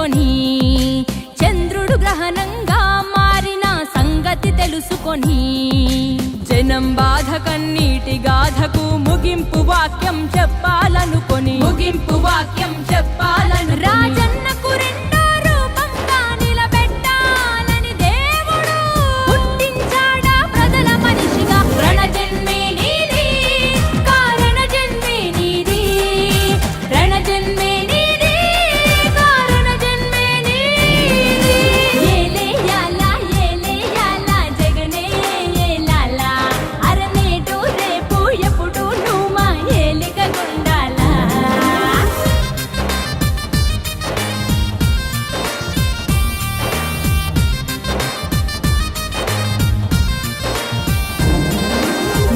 తెలుసుకొని చంద్రుడు గ్రహణంగా మారిన సంగతి తెలుసుకొని జనం బాధ కన్నీటి గాథకు ముగింపు వాక్యం చెప్పాలనుకొని రాజన్నకు రెండో రూపంగా నిలబెట్టాలని దేవుడు పుట్టించాడా ప్రజల మనిషిగా. రణజన్మే నీది, కారణ జన్మే నీది, రణజన్మే నీది, కారణ జన్మే నీది. ఏలేయాలా ఏలేయాలా జగనే ఏలాలా, అరనేటు రేపు ఎప్పుడు నువ్వు మా ఏలిక గుండాలా.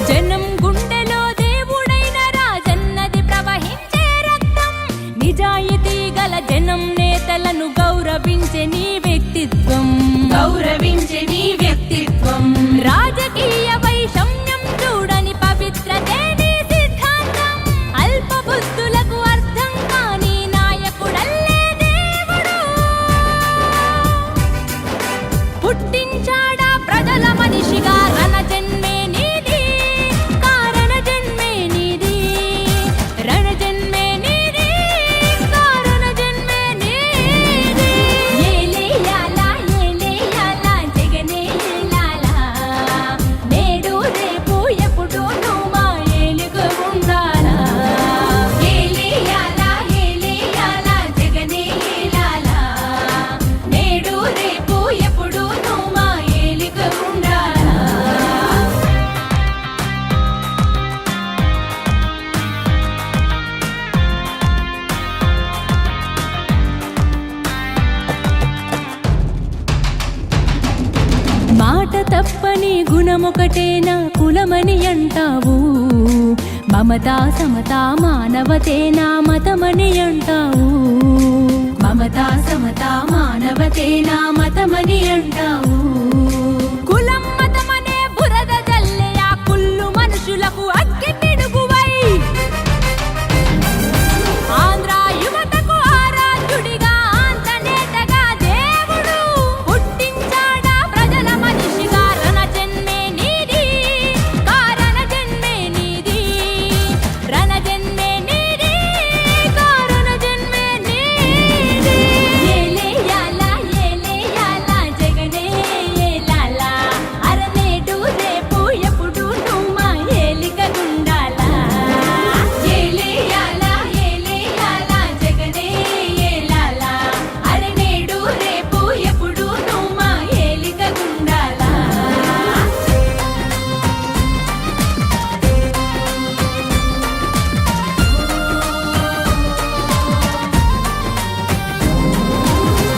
జనం గుండెలో దేవుడైన రాజన్నది ప్రవహించే రక్తం, నిజాయితీ గల జనం నేతలను గౌరవించే నీ వ్యక్తిత్వం, రాజకీయ వైషమ్యం చూడని పవిత్రతే నీ సిద్ధాంతం. అల్ప బుద్ధులకు అర్థం కాని నాయకుడల్లే దేవుడు పుట్టించాడా ప్రజల మనిషిగా. రణజన్మే నీది, కారణ జన్మే నీది, రణజన్మే నీది, కారణ జన్మే నీది. ఏలేయాలా ఏలేయాలా జగనే ఏలాలా, నేడు రేపు ఎప్పుడు నువ్వు మా ఏలుక ఉండాలా. ఏలేయాలా ఏలేయాలా జగనే ఏలాలా, నేడు రేపు ఎప్పుడు నువ్వు మా ఏలుక ఉండాలా. మాట తప్పని గుణమొకటేనా కులమని అంటావు, మమతా సమతా మానవతేనా మతమని అంటావు, మమతా సమతా మానవతేనా మతమని అంటావు. కులం మతమనే బురద జల్లే ఆ కుళ్ళు మనుషులకు అగ్గి పిడుగువై ఆంధ్ర యువతకు ఆరాధ్యుడిగా ఆంతనేతగా దేవుడు పుట్టించాడా ప్రజల మనిషిగా. రణజన్మే నీది, కారణ జన్మే నీది, రణజన్మే నీది, కారణ జన్మే నీది. ఏలేయాలా ఏలేయాలా జగనే ఏలాలా, అరనేటు రేపు ఎప్పుడు నువ్వు మా ఏలిక గుండాలా. ఏలేయాలా ఏలేయాలా జగనే ఏలాలా, అరనేడు రేపు ఎప్పుడు నువ్వు మా ఏలిక గుండాలా.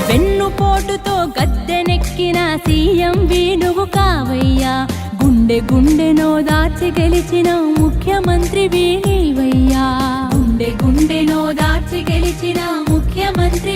వెన్నుపోటుతో గద్దెనెక్కిన సీఎం నువ్వు కావయ్యా, గుండె గుండెనో దాచి గెలిచిన ముఖ్యమంత్రి నీవయ్యా, గుండె గుండెనో దాచి గెలిచిన ముఖ్యమంత్రి